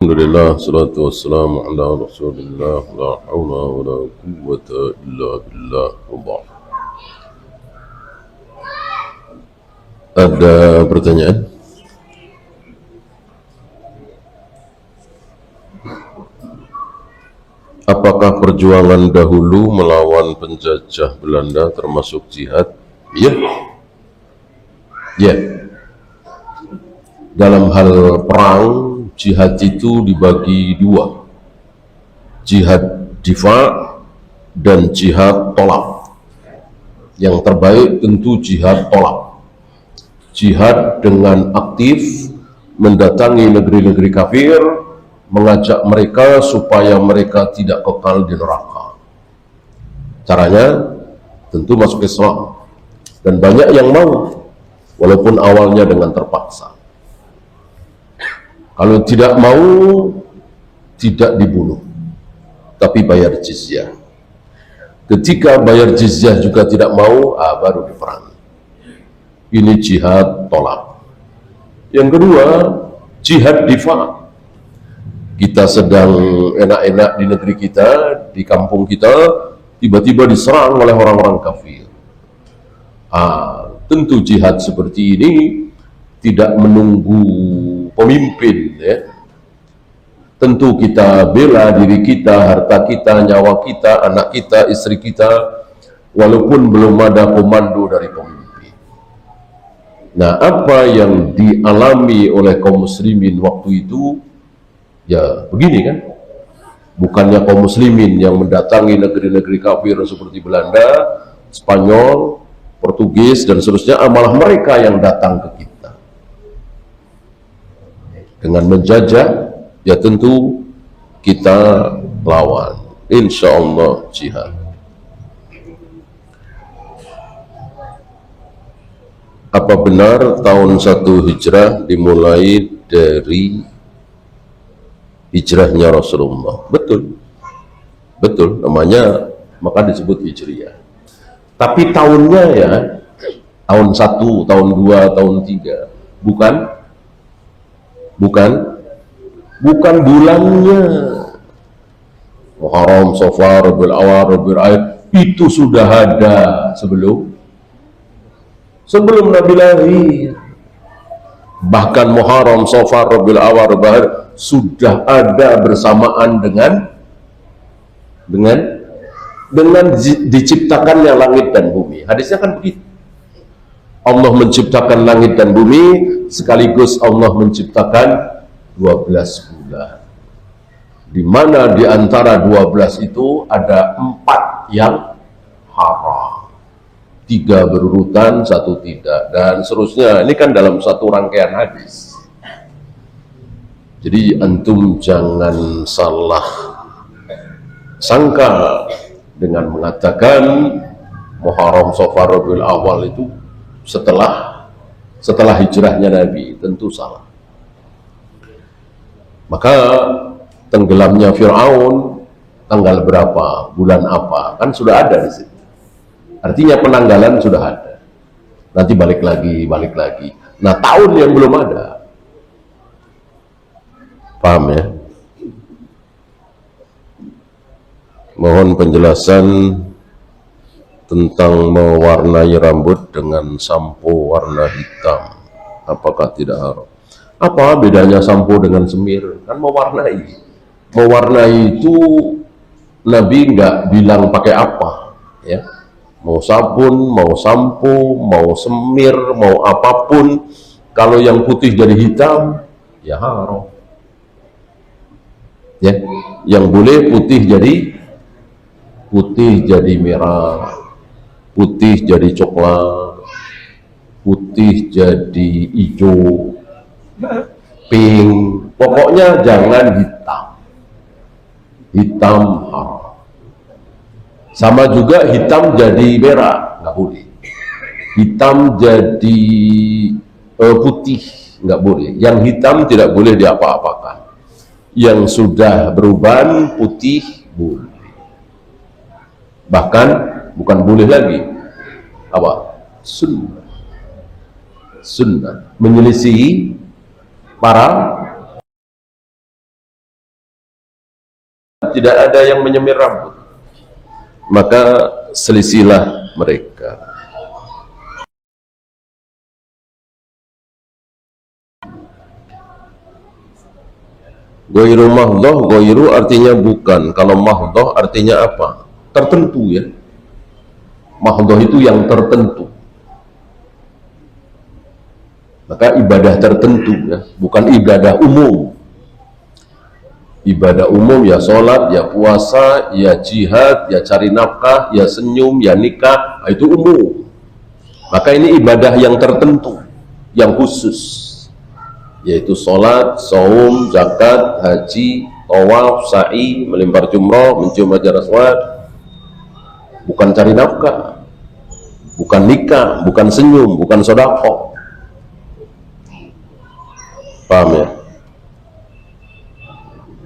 Alhamdulillah, salatu wassalamu ala rasulillah, la hawla wa la quwwata illa billah, Allah. Ada pertanyaan? Apakah perjuangan dahulu melawan penjajah Belanda termasuk jihad? Ya. Ya. Dalam hal perang, jihad itu dibagi dua, jihad difa dan jihad tolak. Yang terbaik tentu jihad tolak, jihad dengan aktif mendatangi negeri-negeri kafir, mengajak mereka supaya mereka tidak kekal di neraka. Caranya tentu masuk Islam, dan banyak yang mau walaupun awalnya dengan terpaksa. Kalau tidak mau, tidak dibunuh, tapi bayar jizyah. Ketika bayar jizyah juga tidak mau, baru diperangi. Ini jihad tolak. Yang kedua, jihad difa. Kita sedang enak-enak di negeri kita, di kampung kita, tiba-tiba diserang oleh orang-orang kafir. Tentu jihad seperti ini tidak menunggu pemimpin, ya. Tentu kita bela diri kita, harta kita, nyawa kita, anak kita, istri kita, walaupun belum ada komando dari pemimpin. Nah, apa yang dialami oleh kaum muslimin waktu itu, ya begini kan. Bukannya kaum muslimin yang mendatangi negeri-negeri kafir seperti Belanda, Spanyol, Portugis, dan seterusnya, malah mereka yang datang ke kita dengan menjajah. Ya tentu kita lawan, insya Allah jihad. Apa benar tahun 1 Hijrah dimulai dari hijrahnya Rasulullah? Betul, betul, namanya maka disebut Hijriyah. Tapi tahunnya ya tahun 1, tahun 2, tahun 3, bukan bulannya. Muharram, Safar, Rabiul Awal, Rabiul Akhir itu sudah ada sebelum Nabi lahir. Bahkan Muharram, Safar, Rabiul Awal, Rabiul Akhir sudah ada bersamaan dengan diciptakannya langit dan bumi. Hadisnya kan begitu. Allah menciptakan langit dan bumi, sekaligus Allah menciptakan 12 bulan, di mana di antara 12 itu ada 4 yang haram, 3 berurutan, 1 tidak, dan seterusnya. Ini kan dalam satu rangkaian hadis. Jadi antum jangan salah sangka dengan mengatakan Muharram, Safar, Rabiul Awal itu setelah hijrahnya Nabi. Tentu salah. Maka tenggelamnya Fir'aun tanggal berapa, bulan apa, kan sudah ada di situ. Artinya penanggalan sudah ada. Nanti balik lagi. Nah, tahun yang belum ada. Paham ya? Mohon penjelasan tentang mewarnai rambut dengan sampo warna hitam. Apakah tidak haram? Apa bedanya sampo dengan semir? Kan mewarnai. Mewarnai itu Nabi nggak bilang pakai apa, ya. Mau sabun, mau sampo, mau semir, mau apapun, kalau yang putih jadi hitam, ya haram. Ya, yang boleh putih jadi merah, putih jadi coklat, putih jadi hijau, pink, pokoknya jangan hitam haram. Sama juga hitam jadi merah, nggak boleh. Hitam jadi putih, nggak boleh. Yang hitam tidak boleh diapa-apakan. Yang sudah beruban putih boleh. Bahkan bukan boleh lagi, apa? Sunnah menyelisihi para tidak ada yang menyemir rambut, maka selisilah mereka. Ghairu mahdhah, ghairu artinya bukan. Kalau mahdhah artinya apa? Tertentu ya. Mahdhah itu yang tertentu. Maka ibadah tertentu ya, bukan ibadah umum. Ibadah umum ya sholat, ya puasa, ya jihad, ya cari nafkah, ya senyum, ya nikah, itu umum. Maka ini ibadah yang tertentu, yang khusus, yaitu sholat, saum, zakat, haji, tawaf, sa'i, melempar jumroh, mencium hajar aswad. Bukan cari nafkah, bukan nikah, bukan senyum, bukan sedekah. Paham ya?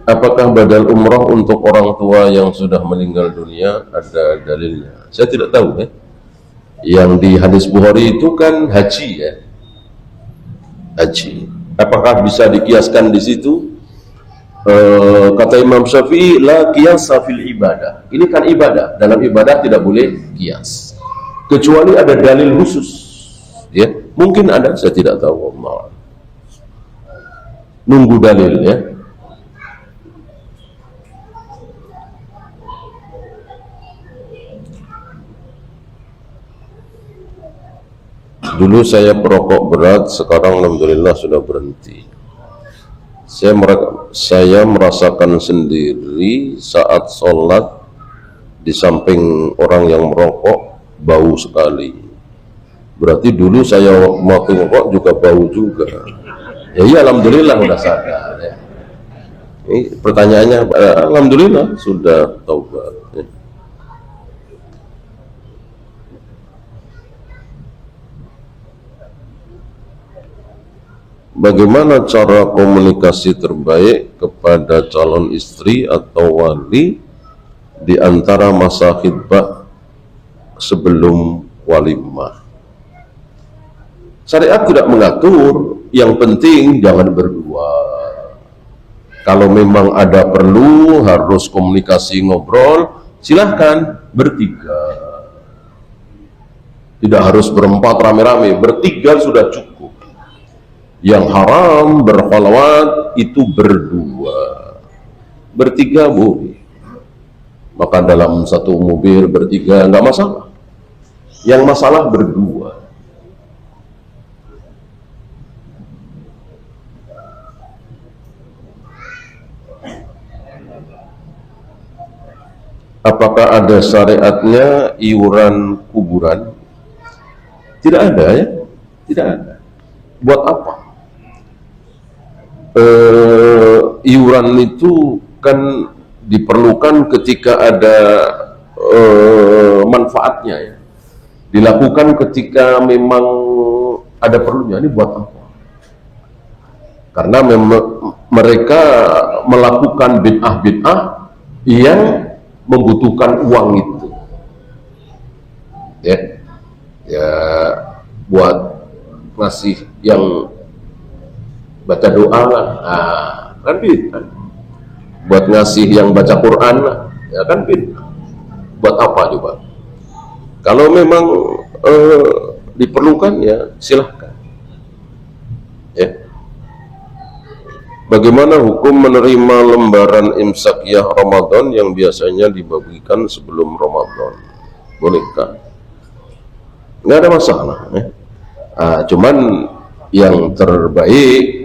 Apakah badal umroh untuk orang tua yang sudah meninggal dunia? Ada dalilnya? Saya tidak tahu ya. Yang di hadis Bukhari itu kan haji ya, haji. Apakah bisa dikiaskan di situ? Kata Imam Syafi'i, la qiyasa fil ibadah. Ini kan ibadah, dalam ibadah tidak boleh kias, kecuali ada dalil khusus. Ya, mungkin ada, saya tidak tahu. Allah. Nunggu dalil ya. Dulu saya perokok berat, sekarang alhamdulillah sudah berhenti. Saya merasakan sendiri saat sholat di samping orang yang merokok bau sekali. Berarti dulu saya waktu merokok juga bau juga. Ya iya, alhamdulillah sudah sadar ya. Ini pertanyaannya, alhamdulillah sudah taubat ya. Bagaimana cara komunikasi terbaik kepada calon istri atau wali di antara masa khitbah sebelum walimah? Syariat tidak mengatur, yang penting jangan berdua. Kalau memang ada perlu harus komunikasi ngobrol, silahkan bertiga. Tidak harus berempat rame-rame, bertiga sudah cukup. Yang haram berkhalwat itu berdua, bertiga boleh. Maka dalam satu mobil bertiga nggak masalah. Yang masalah berdua. Apakah ada syariatnya iuran kuburan? Tidak ada ya, tidak ada. Buat apa? Iuran itu kan diperlukan ketika ada manfaatnya ya, dilakukan ketika memang ada perlunya. Ini buat apa? Karena mereka melakukan bid'ah-bid'ah yang membutuhkan uang itu ya, ya buat ngasih yang baca doa lah, kan bid'ah. Buat ngasih yang baca Quran lah, ya kan bid'ah. Buat apa coba? Kalau memang diperlukan ya silahkan ya. Bagaimana hukum menerima lembaran imsakiyah Ramadan yang biasanya dibagikan sebelum Ramadan? Bolehkah? Nggak ada masalah ya. Cuman yang terbaik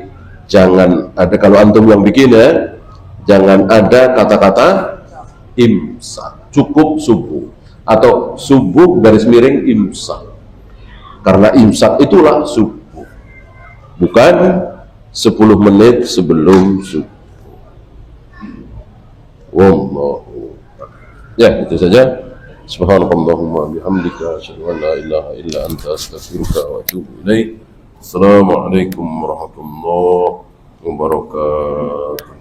jangan ada, kalau antum yang bikin ya, jangan ada kata-kata imsak, cukup subuh atau subuh garis miring imsak, karena imsak itulah subuh, bukan 10 menit sebelum subuh. Wallahu ya, itu saja. Subhanallahumma bihamdika asyhadu an la ilaha illa anta astaghfiruka wa atubu ilaik. Assalamualaikum warahmatullahi wabarakatuh.